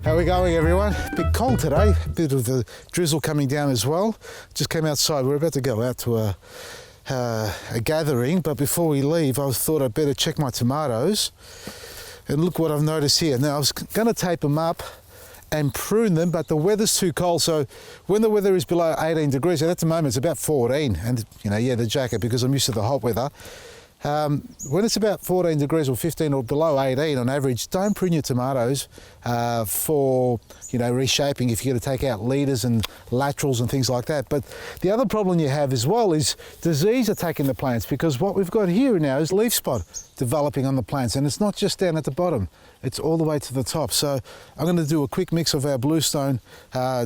How are we going, everyone? A bit cold today, a bit of a drizzle coming down as well. Just came outside. We're about to go out to a gathering, but before we leave, I thought I'd better check my tomatoes. And look what I've noticed here. Now, I was going to tape them up and prune them, but the weather's too cold. So when the weather is below 18 degrees, and at the moment it's about 14, and the jacket, because I'm used to the hot weather. When it's about 14 degrees or 15 or below 18 on average, don't prune your tomatoes for reshaping if you're going to take out leaders and laterals and things like that. But the other problem you have as well is disease attacking the plants, because what we've got here now is leaf spot developing on the plants, and it's not just down at the bottom, it's all the way to the top. So I'm going to do a quick mix of our Bluestone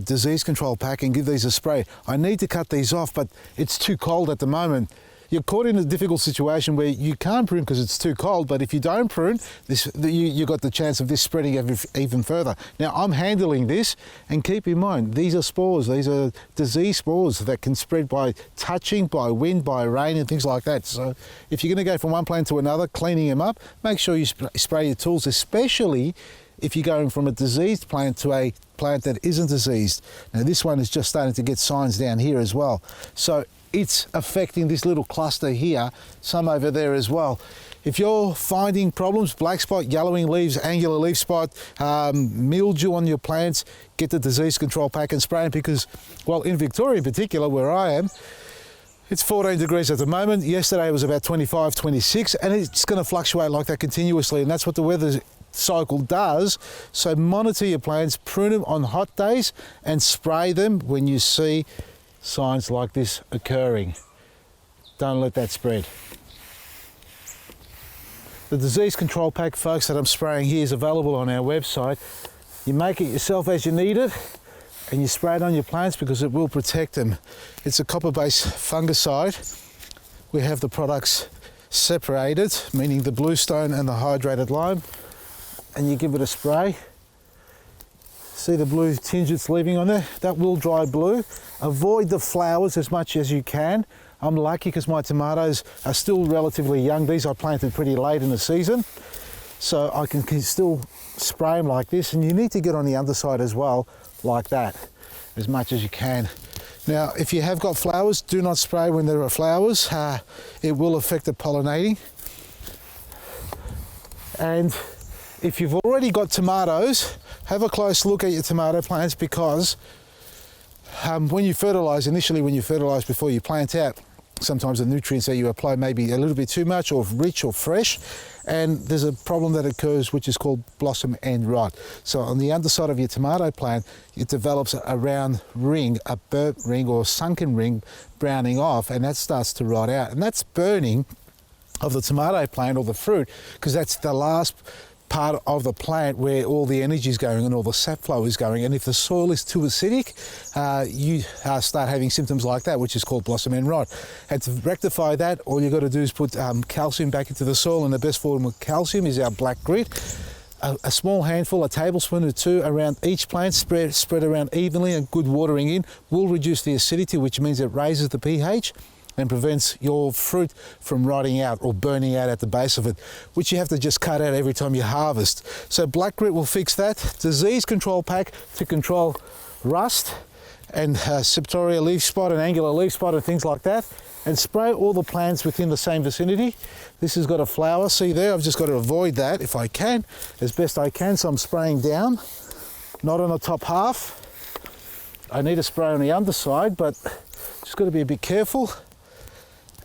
disease control pack and give these a spray. I need to cut these off, but it's too cold at the moment. You're caught in a difficult situation where you can't prune because it's too cold, but if you don't prune, you've got the chance of this spreading even further. Now, I'm handling this, and keep in mind, these are spores. These are disease spores that can spread by touching, by wind, by rain, and things like that. So if you're going to go from one plant to another, cleaning them up, make sure you spray your tools, especially if you're going from a diseased plant to a plant that isn't diseased. Now, this one is just starting to get signs down here as well. So it's affecting this little cluster here, some over there as well. If you're finding problems, black spot, yellowing leaves, angular leaf spot, mildew on your plants, get the disease control pack and spray them, because, well, in Victoria in particular, where I am, it's 14 degrees at the moment. Yesterday it was about 25, 26, and it's going to fluctuate like that continuously, and that's what the weather cycle does. So monitor your plants, prune them on hot days, and spray them when you see signs like this occurring. Don't let that spread. The disease control pack, folks, that I'm spraying here is available on our website. You make it yourself as you need it, and you spray it on your plants because it will protect them. It's a copper-based fungicide. We have the products separated, meaning the Bluestone and the hydrated lime, and you give it a spray. See the blue tinge it's leaving on there? That will dry blue. Avoid the flowers as much as you can. I'm lucky because my tomatoes are still relatively young. These I planted pretty late in the season, so I can still spray them like this. And you need to get on the underside as well, like that, as much as you can. Now, if you have got flowers, do not spray when there are flowers. It will affect the pollinating. And if you've already got tomatoes, have a close look at your tomato plants, because when you fertilise, initially when you fertilise before you plant out, sometimes the nutrients that you apply may be a little bit too much or rich or fresh, and there's a problem that occurs which is called blossom end rot. So on the underside of your tomato plant, it develops a round ring, a burnt ring or sunken ring browning off, and that starts to rot out, and that's burning of the tomato plant or the fruit, because that's the last part of the plant where all the energy is going and all the sap flow is going. And if the soil is too acidic, you start having symptoms like that, which is called blossom end rot. And to rectify that, all you've got to do is put calcium back into the soil, and the best form of calcium is our black grit. A small handful, a tablespoon or two around each plant, spread around evenly, and good watering in will reduce the acidity, which means it raises the pH and prevents your fruit from rotting out or burning out at the base of it, which you have to just cut out every time you harvest. So black grit will fix that. Disease control pack to control rust and Septoria leaf spot and angular leaf spot and things like that, and spray all the plants within the same vicinity. This has got a flower, see there, I've just got to avoid that if I can, as best I can, so I'm spraying down, not on the top half. I need to spray on the underside, but just got to be a bit careful.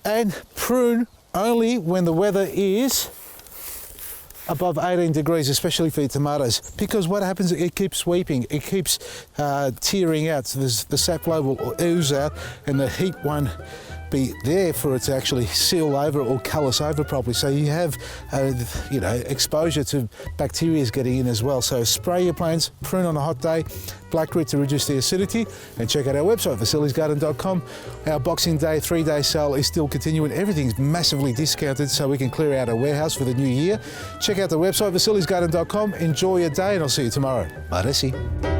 And prune only when the weather is above 18 degrees, especially for your tomatoes, because what happens, it keeps sweeping, it keeps tearing out, so the sap flow will ooze out, and the heat won't be there for it to actually seal over or callus over properly. So you have, exposure to bacteria getting in as well. So spray your plants, prune on a hot day, black grit to reduce the acidity, and check out our website, vasili'sgarden.com. Our Boxing Day 3-day sale is still continuing. Everything's massively discounted so we can clear out our warehouse for the new year. Check out the website, vasili'sgarden.com. Enjoy your day, and I'll see you tomorrow. Bye, Desi.